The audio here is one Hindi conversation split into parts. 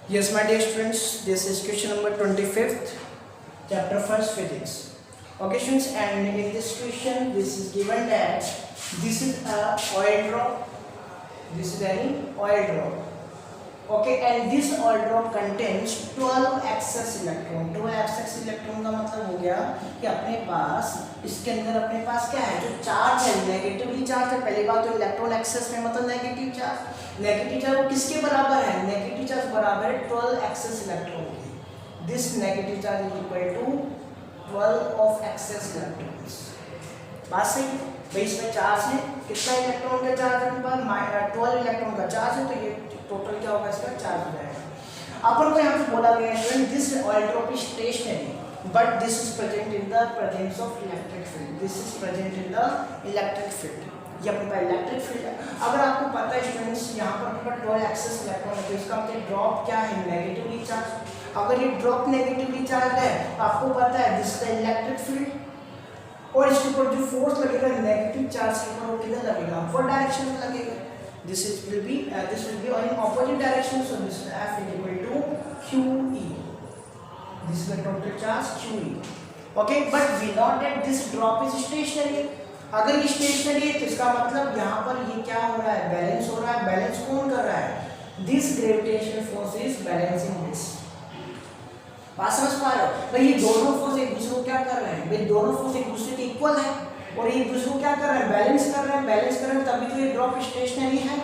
Yes, my dear students, this is question number 25th, chapter 1st, physics. Okay, students, and in this question, this is given that this is a oil drop. This is an oil drop. Okay, and this oil drop contains 12 excess electron. 12 excess electron का मतलब हो गया कि अपने पास इसके अंदर अपने पास क्या है, जो चार्ज है नेगेटिवली चार्ज है। पहली बात तो इलेक्ट्रॉन एक्सेस में मतलब नेगेटिव चार्ज। नेगेटिव चार्ज वो किसके बराबर है? नेगेटिव चार्ज बराबर है 12 एक्सेस इलेक्ट्रॉन के। This negative charge is equal to 12 of excess electrons. बात सही है भाई। इसमें चार्ज है, कितना इलेक्ट्रॉन का चार्ज है? 12 इलेक्ट्रॉन का चार्ज है, तो ये टोटल क्या होगा इसका चार्ज हो जाएगा। अपन को यहाँ पे बोला गया है this oil drop is stationary but this is present in the presence of electric field. This is present in the electric field. ये अपने पास इलेक्ट्रिक फील्ड है। अगर आपको पता है स्टूडेंट्स यहाँ पर अपने पास 12 एक्सेस इलेक्ट्रॉन है, तो इसका मतलब ड्रॉप क्या है? Negatively charge. अगर ये ड्रॉप नेगेटिवली चार्ज है तो आपको पता है this is the electric field, और इसके ऊपर जो फोर्स लगेगा नेगेटिव चार्ज के ऊपर वो किधर लगेगा? अपवर्ड डायरेक्शन में लगेगा। This will be in opposite direction, so this is F is equal to QE. This is the total charge QE. Okay, but we know that this drop is stationary. अगर ये stationary है तो इसका मतलब यहाँ पर ये क्या हो रहा है? बैलेंस हो रहा है। बैलेंस कौन कर रहा है? This gravitational force is balancing this. बात समझ पा रहे हो? भाई ये दोनों फोर्स एक दूसरे को क्या कर रहे हैं? भाई दोनों फोर्स एक दूसरे के इक्वल है और एक दूसरे को क्या कर रहे हैं? बैलेंस कर रहे हैं। बैलेंस कर रहे हैं तभी तो ये ड्रॉप स्टेशनरी है,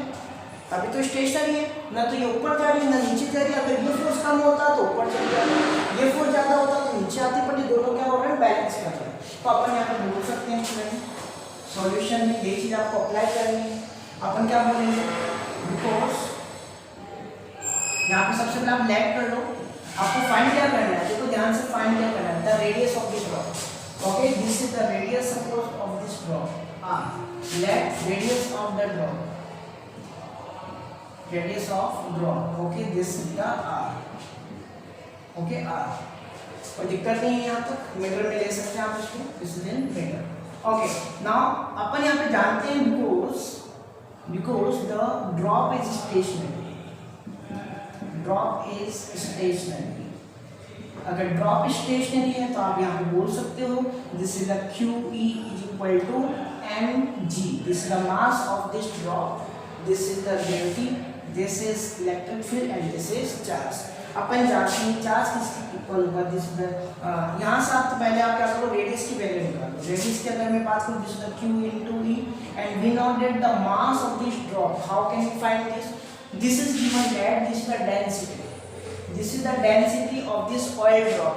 तभी तो स्टेशनरी है। ना तो ये ऊपर जा रही है ना नीचे जा रही है। अगर ये फोर्स कम होता तो ऊपर चल जाता, ये फोर्स ज्यादा होता तो नीचे आती, पर ये दोनों क्या हो रहे हैं? बैलेंस कर रहे हैं। तो अपन यहाँ पर बोल सकते हैं स्टूडेंट सॉल्यूशन में ये चीज आपको अप्लाई करनी है। अपन क्या बोलेंगे? बिकॉज यहाँ पे सबसे पहले आप लेट कर लो। आपको फाइंड क्या करना है? देखो ध्यान से फाइंड क्या करना है? The radius of this drop. Okay, this is the radius suppose of this drop. Let radius of the drop. Radius of drop. Okay, this is the R. Okay, R. कोई दिक्कत नहीं है यहाँ तक। मीटर में ले सकते हैं आप इसको। This is in meter. Okay, now अपन यहाँ पे जानते हैं because the drop is stationary. Drop is stationary. अगर ड्रॉप स्टेशनरी है तो आप यहाँ पे बोल सकते हो this is the QE is equal to mg. This is the mass of this drop, this is the gravity, this is electric field and this is charge. अपन जानते हैं चार्ज किसके इक्वल होगा? दिस इज द यहाँ से आप तो पहले आप क्या करो? रेडियस की वैल्यू निकालो। रेडियस की अगर मैं बात करूँ this is the Q into E and we know that the mass of this drop. How can we find this? This is given that this is the density. This is the density of this oil drop.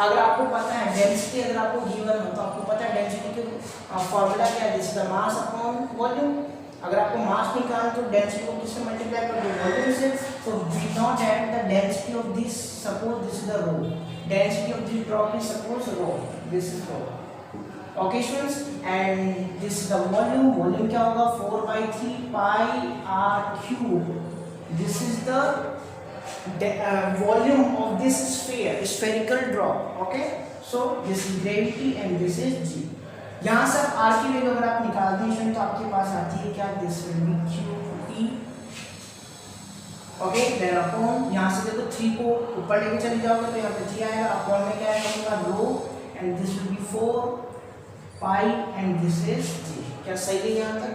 अगर आपको पता है डेंसिटी, अगर आपको गिवन हो तो आपको पता है डेंसिटी का फॉर्मूला क्या है? This is the mass upon volume. अगर आपको मास निकालना तो डेंसिटी को किससे मल्टीप्लाई कर दो? वॉल्यूम से। So we know that the density of this, suppose this is the rho, density of this drop is suppose rho, this is rho. Okay students, and this is the volume. Volume क्या होगा? 4/3 pi r cube. This is the volume of this sphere, spherical drop. Okay, so this is gravity and this is g. यहाँ से r की वैल्यू अगर आप निकालते हैं तो आपके पास आती है क्या? This will be QE. Okay, then upon यहाँ से देखो 3 को ऊपर लेके चले जाओगे तो यहाँ पे g आएगा। अपॉन में क्या आएगा? Rho, and this will be 4 pi and this is g. क्या सही है यहाँ तक?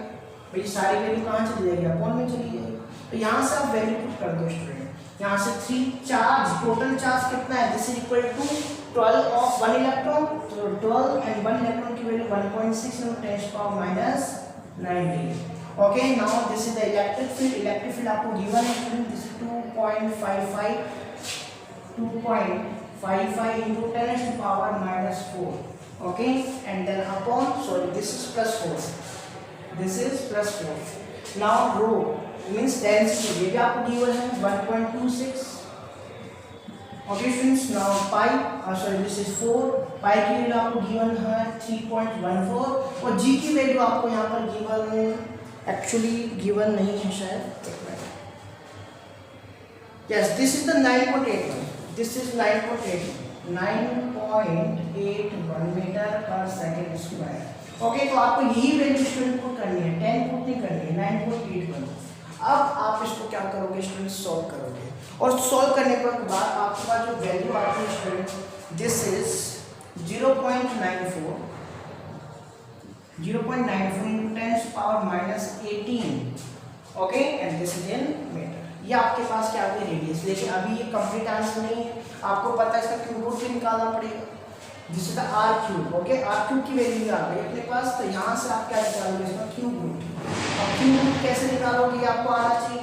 भाई सारी वैल्यू कहाँ चली जाएगी? अपॉन में चली जाएगी। तो यहाँ से आप वैल्यू पुट कर दो स्टूडेंट। यहाँ से 3 चार्ज, टोटल चार्ज कितना है? This is equal to 12 of 1 electron, तो 12 एंड 1 इलेक्ट्रॉन की value 1.6 × 10⁻⁹. Okay, now this is the electric field. Electric field आपको गिवन है student, this is 2.55 × 10⁻⁴. Okay, and then upon, sorry this is +4, this is +4. Now rho means density, ये भी आपको गिवन है 1.26. Okay students, now pi, sorry this is 4, पाई की वैल्यू आपको गिवन है 3.14 और g की वैल्यू आपको यहाँ पर गिवन, एक्चुअली गिवन नहीं है शायद, एक minute. Yes, this is the 9.81, this is 9.81 metre per second square. Okay, तो आपको यही वैल्यू स्टूडेंट पुट करनी है, 10 पुट नहीं करनी है, 9.81। अब आप इसको क्या करोगे स्टूडेंट? सॉल्व करोगे और सॉल्व करने पर बाद आपके पास जो वैल्यू आती है student, this is 0.94 into 10 power minus 18, okay, and this is in metre. ये आपके पास क्या होगी रेडियस, लेकिन अभी ये कंप्लीट आंसर नहीं है, आपको पता है इसका क्यूब रूट भी निकालना पड़ेगा, जिस is r cube, okay, r cube की वैल्यू आ गई अपने पास, तो यहाँ से आप क्या निकालोगे इसका क्यूब रूट। अब क्यूब रूट कैसे निकालोगे आपको आना चाहिए,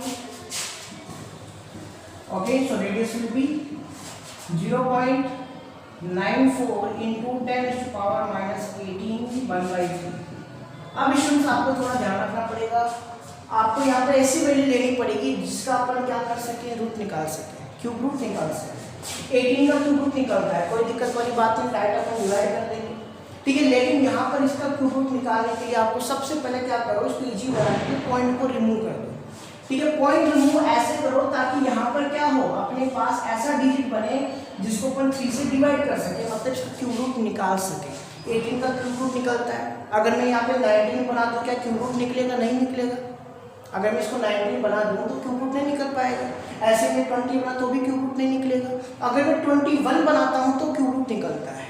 okay, so radius will be 0.94 into 10 power minus 18 1/3। अब स्टूडेंट्स आपको थोड़ा ध्यान रखना पड़ेगा, आपको यहाँ पर ऐसी वैल्यू लेनी पड़ेगी जिसका अपन क्या कर सके, रूट निकाल सके, क्यूब रूट निकाल सके। 18 का क्यूब रूट निकलता है, कोई दिक्कत वाली बात नहीं, डायरेक्ट अपन डिवाइड कर देंगे, ठीक है। लेकिन यहाँ पर इसका क्यूब रूट निकालने के लिए आपको सबसे पहले क्या करो, इसको इजी बनाने के लिए पॉइंट को रिमूव कर दो, ठीक है। पॉइंट रिमूव ऐसे करो ताकि यहाँ पर क्या हो, अपने पास ऐसा डिजिट बने जिसको अपन 3 से डिवाइड कर सके, मतलब इसका क्यूब रूट निकाल सके। 18 का क्यूब रूट निकलता है, अगर मैं यहाँ पे 19 बना दूँ क्या क्यूब रूट निकलेगा, नहीं निकलेगा। अगर मैं इसको 19 बना दूँ तो क्यूब रूट नहीं निकल पाएगा, ऐसे में 20 बना तो भी क्यूब रूट नहीं निकलेगा, अगर मैं 21 बनाता हूँ तो क्यूब रूट निकलता है,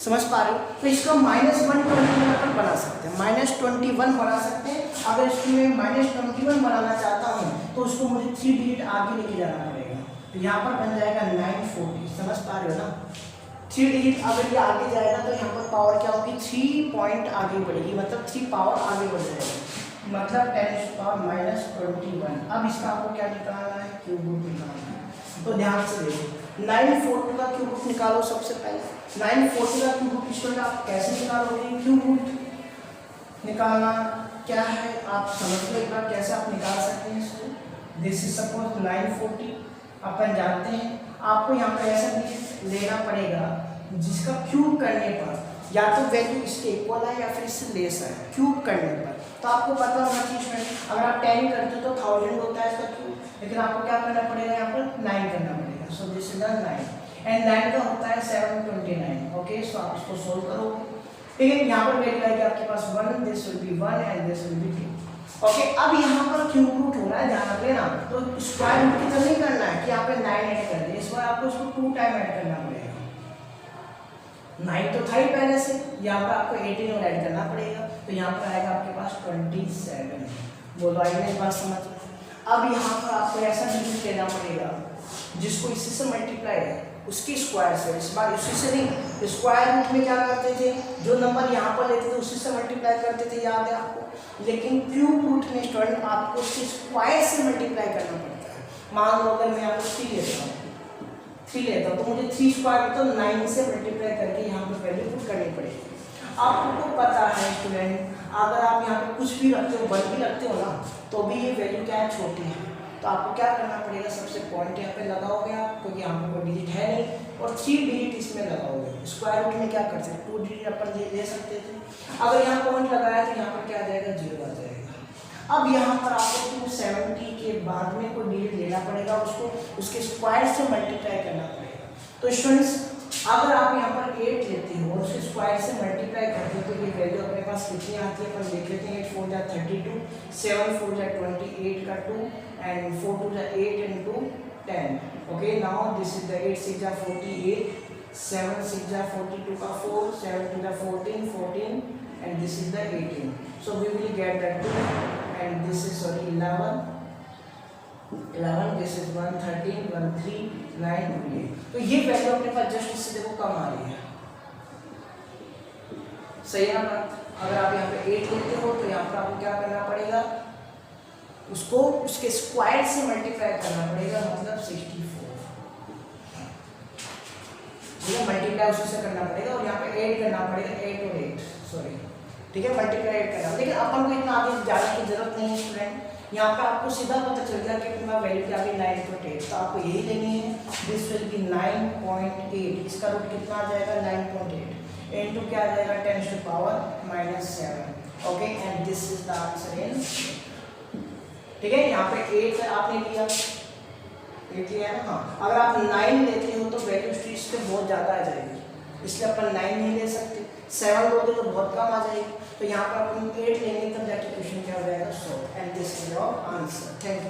समझ पा रहे हो। तो इसका -121 अपन बना सकते हैं, -21 बना सकते हैं। अगर इसको मैं -21 बनाना चाहता हूँ तो उसको मुझे 3 डिजिट आगे लेके जाना पड़ेगा, तो यहाँ पर बन जाएगा 940, समझ पा रहे हो ना। 3 डिजिट अगर ये आगे जाएगा तो यहाँ पर पावर क्या होगी, 3 पॉइंट आगे बढ़ेगी, मतलब 3 पावर आगे बढ़ जाएगा, मतलब 10⁻⁻21। अब इसका आपको क्या निकालना है, क्यूब रूट निकालना है। तो ध्यान से देखो, 940 का क्यूब रूट निकालो सबसे पहले। 940 का क्यूब रूट स्टूडेंट आप कैसे निकालोगे, क्यूब रूट निकालना क्या है आप समझ लो एक बार, कैसे आप निकाल सकते हैं इसको। दिस इज सपोज 940, अपन जानते हैं आपको यहाँ पर ऐसा डिजिट लेना पड़ेगा जिसका क्यूब करने पर या तो वैल्यू इसके इक्वल है या फिर इससे लेस है, क्यूब करने पर। तो आपको पता होना चाहिए अगर आप 10 करते हो तो 1000 होता है इसका क्यूब, लेकिन आपको क्या करना पड़ेगा, यहाँ पर 9 करना पड़ेगा। सो दिस इज 9 एंड 9 का होता है 729, ओके। सो आप इसको सोल्व करोगे, ठीक है। यहाँ पर वैल्यू आएगी आपके पास 1, this will B 1 and this will B 2, okay. अब यहाँ पर क्यूब रूट हो रहा है, ध्यान रख लेना। तो स्क्वायर रूट की तरह नहीं करना है कि यहाँ पे 9 ऐड कर दे, इस बार आपको इसको 2 टाइम ऐड करना पड़ेगा। 9 तो था ही पहले से, यहाँ पर आपको 18 और ऐड करना पड़ेगा, तो यहाँ पर आएगा आपके पास 27। बोलो आइए एक बात समझ। अब यहाँ पर आपको ऐसा डिजिट लेना पड़ेगा जिसको इसी से मल्टीप्लाई है उसकी स्क्वायर से, इस बार उसी से नहीं। स्क्वायर रूट में क्या करते थे, जो नंबर यहाँ पर लेते थे उसी से मल्टीप्लाई करते थे, याद है आपको। लेकिन क्यूब रूट में स्टूडेंट आपको उसकी स्क्वायर से मल्टीप्लाई करना पड़ता है। मान लो अगर मैं यहाँ पर 3 लेता हूँ, 3 लेता हूँ तो मुझे 3 स्क्वायर तो 9 से मल्टीप्लाई करके यहाँ पर वैल्यू पुट करनी पड़ेगी। आपको पता है स्टूडेंट, अगर आप यहाँ पे कुछ भी रखते हो, 1 भी रखते हो ना, तो भी ये वैल्यू क्या है, छोटी है। तो आपको क्या करना पड़ेगा, सबसे पॉइंट यहाँ पे लगाओगे आप, क्योंकि यहाँ पे कोई डिजिट है नहीं, और 3 डिजिट इसमें लगाओगे। स्क्वायर रूट में क्या कर सकते, 2 डिजिट अपन ले सकते थे। अगर यहाँ पॉइंट लगाया तो यहाँ पर क्या आ जाएगा, 0 आ जाएगा। अब यहाँ पर आपको 270 के बाद में कोई डिजिट लेना पड़ेगा, उसको उसके स्क्वायर से मल्टीप्लाई करना पड़ेगा। तो स्टूडेंट्स अगर आप यहाँ पर 8 लेते हो और उसके स्क्वायर से मल्टीप्लाई करते हो तो ये वैल्यू अपने पास कितनी आती है, अपन देख लेते हैं। 8 4 जा 32, 7 4 जा 28 का 2 एंड 4 2 जा 8 into 10, okay. Now this is the 8 6 जा 48, 7 6 जा 42 का 4, 7 2 जा 14 14 and this is the 18. So we will get that 2 and this is 11, this is 1 13 1 3 9 8। तो ये वैल्यू अपने पास जस्ट इससे देखो कम आ रही है, सही है ना। अगर आप यहाँ पे 8 लेते हो तो यहाँ पर आपको क्या करना पड़ेगा, उसको उसके स्क्वायर से मल्टीप्लाई करना पड़ेगा, मतलब 64, ठीक है। मल्टीप्लाई उसी से करना पड़ेगा और यहाँ पे 8 करना पड़ेगा, 8 और 8 सॉरी, ठीक है, मल्टीप्लाई करना। लेकिन अपन को इतना आगे जाने की जरूरत नहीं है स्टूडेंट, यहाँ पे आपको सीधा पता चल गया कि अपना वैल्यू क्या है 9.8, तो आपको यही लेनी है। दिस विल बी 9.8, इसका रूट कितना आ जाएगा 9.8 इनटू क्या आ जाएगा 10⁻⁻7, okay. And this is the answer in, ठीक है। यहाँ पे 8 आपने लिया, 8 लिया है ना, हाँ। अगर आप 9 लेते हो तो वैल्यू इससे बहुत ज़्यादा आ जाएगी, इसलिए अपन 9 नहीं ले सकते। 7 लोगे तो बहुत कम आ जाएगी, तो यहाँ पर अपन 8 लेंगे तब जाके क्वेश्चन क्या हो जाएगा solve. And this is your answer. Thank you.